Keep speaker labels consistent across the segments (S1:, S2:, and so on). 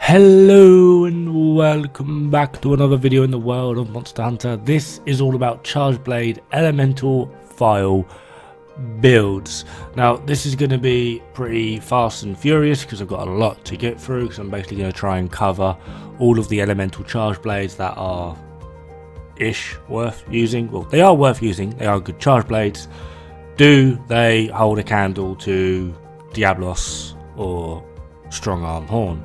S1: Hello and welcome back to another video in the world of Monster Hunter. This is all about Charge Blade Elemental Phial builds. Now this is going to be pretty fast and furious because I've got a lot to get through, because I'm basically going to try and cover all of the elemental charge blades that are worth using. Well, they are worth using, they are good charge blades. Do they hold a candle to Diablos or Strong Arm Horn?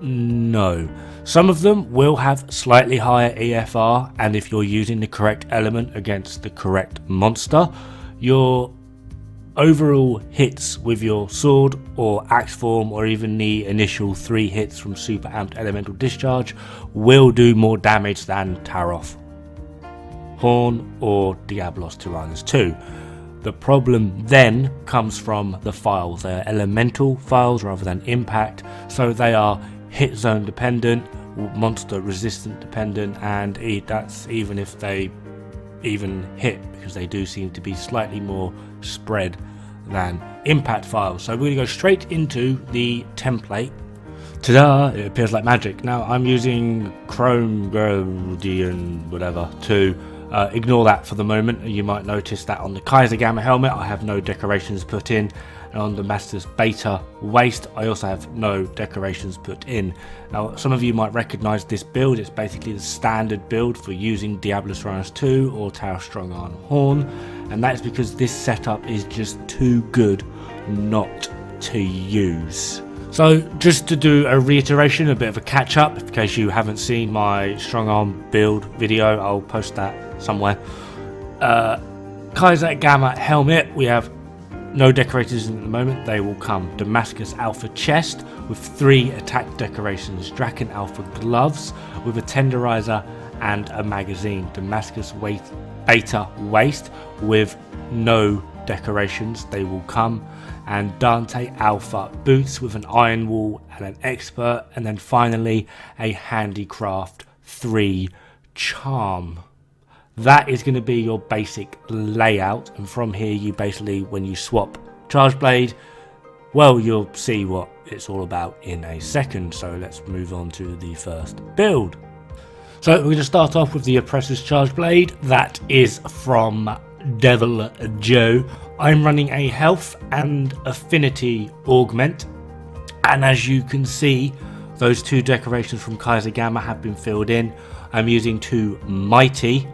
S1: No. Some of them will have slightly higher EFR, and if you're using the correct element against the correct monster, your overall hits with your sword or axe form, or even the initial 3 hits from super amped elemental discharge, will do more damage than Taroth, Horn or Diablos Tyrannus 2. The problem then comes from the phials. They are elemental phials rather than impact, so they are hit zone dependent, monster resistant dependent, and that's even if they even hit, because they do seem to be slightly more spread than impact phials. So we're going to go straight into the template. Ta-da! It appears like magic. Now I'm using Chrome Guardian whatever to ignore that for the moment. You might notice that on the Kaiser Gamma helmet I have no decorations put in, and on the Master's Beta waist I also have no decorations put in. Now some of you might recognise this build. It's basically the standard build for using Diablos Tyrannus 2 or Taroth Strong Arm Horn, and that's because this setup is just too good not to use. So just to do a reiteration, a bit of a catch up, in case you haven't seen my strong arm build video, I'll post that somewhere. Kaiser Gamma helmet, we have no decorators at the moment, they will come. Damascus Alpha chest with 3 attack decorations. Draken Alpha gloves with a tenderizer and a magazine. Damascus Beta waist with no decorations, they will come. And Dante Alpha boots with an iron wall and an expert, and then finally a handicraft 3 charm. That is going to be your basic layout, and from here you basically, when you swap charge blade, well, you'll see what it's all about in a second. So let's move on to the first build. So we're going to start off with the Oppressor's charge blade. That is from Devil Joe. I'm running a health and affinity augment, and as you can see, those 2 decorations from Kaiser Gamma have been filled in. I'm using 2 mighty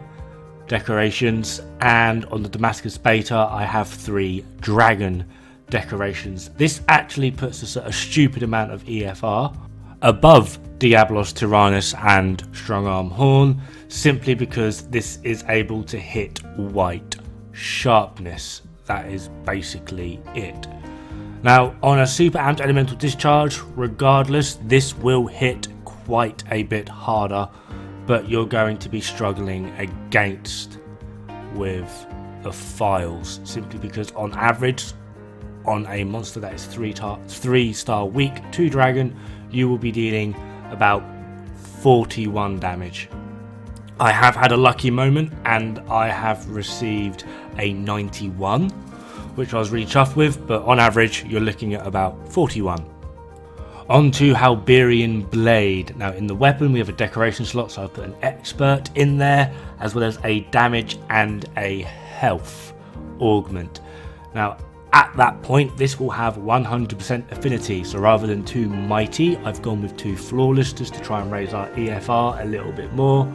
S1: decorations, and on the Damascus Beta I have 3 dragon decorations. This actually puts us at a stupid amount of EFR above Diablos Tyrannus and Strong Arm Horn, simply because this is able to hit white sharpness. That is basically it. Now on a super amped elemental discharge, regardless, this will hit quite a bit harder, but you're going to be struggling against with the phials, simply because on average, on a monster that is 3-star weak to dragon, you will be dealing about 41 damage. I have had a lucky moment and I have received a 91, which I was really chuffed with, but on average you're looking at about 41. On to Halberian Blade. Now in the weapon we have a decoration slot, so I've put an expert in there, as well as a damage and a health augment. Now at that point this will have 100% affinity, so rather than 2 mighty I've gone with 2 flawless, just to try and raise our EFR a little bit more.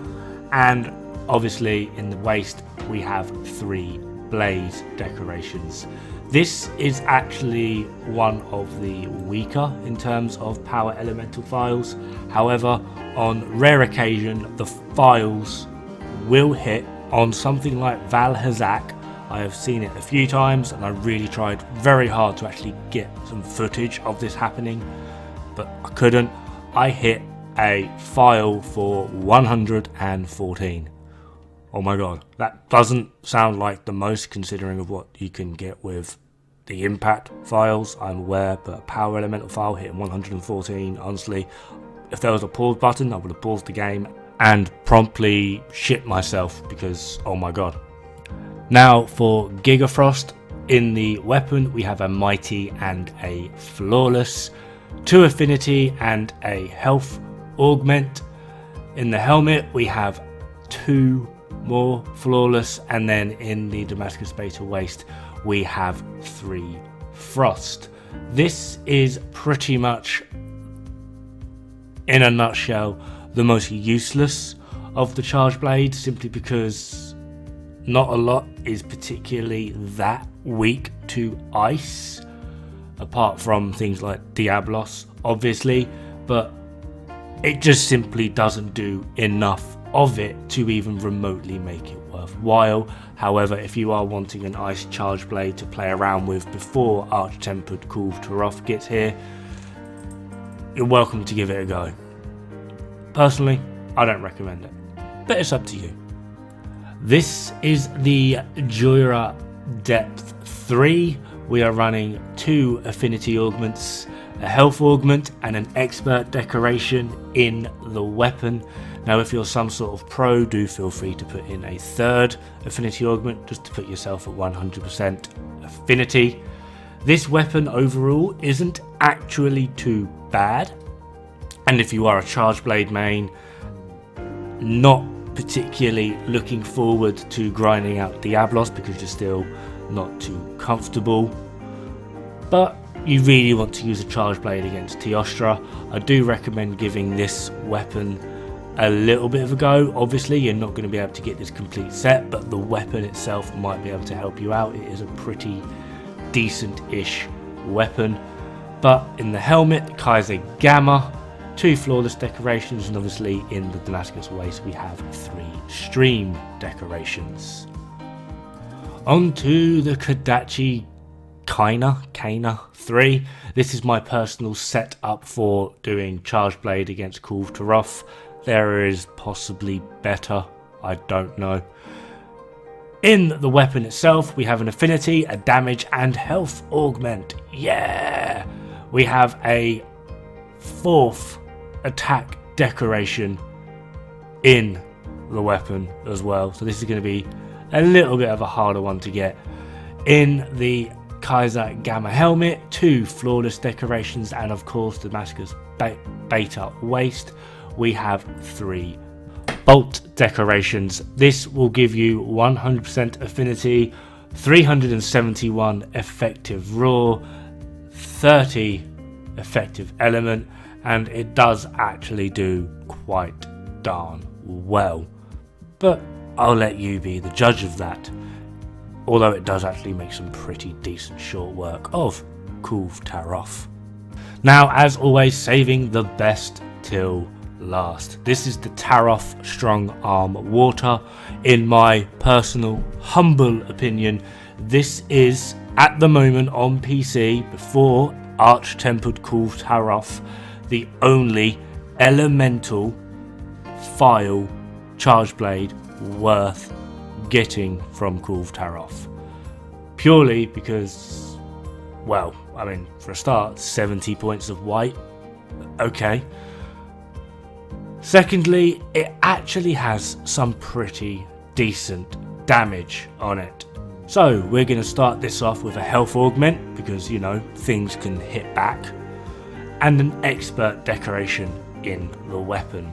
S1: And obviously in the waist we have 3 blaze decorations. This is actually one of the weaker in terms of power elemental phials. However, on rare occasion the phials will hit. On something like Val Hazak, I have seen it a few times, and I really tried very hard to actually get some footage of this happening, but I couldn't. I hit a phial for 114. Oh my god, that doesn't sound like the most, considering of what you can get with the impact phials, I'm aware, but a power elemental phial hitting 114, honestly, if there was a pause button I would have paused the game and promptly shit myself, because oh my god. Now for Gigafrost, in the weapon we have a mighty and a flawless. 2 affinity and a health augment. In the helmet we have 2 more flawless, and then in the Damascus Beta Waste we have 3 frost. This is pretty much, in a nutshell, the most useless of the charge blades, simply because not a lot is particularly that weak to ice, apart from things like Diablos obviously, but it just simply doesn't do enough of it to even remotely make it worthwhile. However, if you are wanting an ice charge blade to play around with before Arch-Tempered Kulve-Taroth gets here, you're welcome to give it a go. Personally, I don't recommend it, but it's up to you. This is the Jura Depth 3. We are running 2 affinity augments, a health augment and an expert decoration in the weapon. Now if you're some sort of pro, do feel free to put in a 3rd affinity augment just to put yourself at 100% affinity. This weapon overall isn't actually too bad, and if you are a charge blade main, not particularly looking forward to grinding out Diablos because you're still not too comfortable, but you really want to use a charge blade against Teostra, I do recommend giving this weapon a little bit of a go. Obviously you're not going to be able to get this complete set, but the weapon itself might be able to help you out. It is a pretty decent-ish weapon. But in the helmet, Kaiser Gamma, 2 flawless decorations, and obviously in the Damascus Waste we have 3 stream decorations. Onto the Kodachi Kaina 3. This is my personal setup for doing charge blade against Kulve-Taroth. There is possibly better, I don't know. In the weapon itself we have an affinity, a damage and health augment. Yeah! We have a 4th attack decoration in the weapon as well, so this is going to be a little bit of a harder one to get. In the Kaiser Gamma helmet, 2 flawless decorations, and of course Damascus Beta Waste we have 3 bolt decorations. This will give you 100% affinity, 371 effective raw, 30 effective element, and it does actually do quite darn well, but I'll let you be the judge of that, although it does actually make some pretty decent short work of Kulve-Taroth. Now, as always, saving the best till last. This is the Taroth Strong Arm Water. In my personal humble opinion, this is at the moment on PC, before Arch-Tempered Kulve-Taroth, the only elemental Phial charge blade worth getting from Kulve-Taroth. Purely because, well, I mean, for a start, 70 points of white, okay. Secondly, it actually has some pretty decent damage on it. So we're going to start this off with a health augment, because, you know, things can hit back, and an expert decoration in the weapon.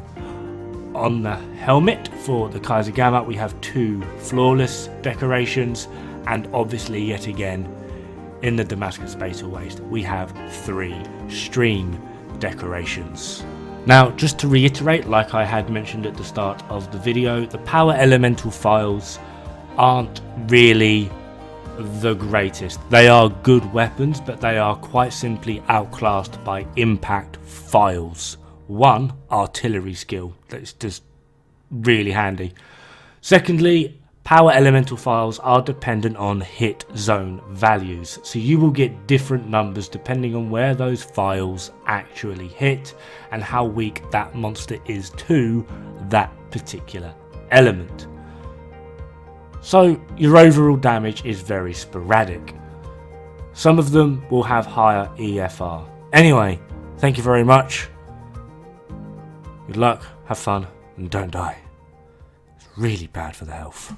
S1: On the helmet for the Kaiser Gamma we have 2 flawless decorations, and obviously yet again in the Damascus Beta Waste we have 3 stream decorations. Now, just to reiterate, like I had mentioned at the start of the video, the power elemental Phials aren't really the greatest. They are good weapons, but they are quite simply outclassed by impact Phials. 1, artillery skill, that's just really handy. Secondly, power elemental Phials are dependent on hit zone values, so you will get different numbers depending on where those Phials actually hit and how weak that monster is to that particular element. So your overall damage is very sporadic. Some of them will have higher EFR. Anyway, thank you very much. Good luck, have fun, and don't die. It's really bad for the health.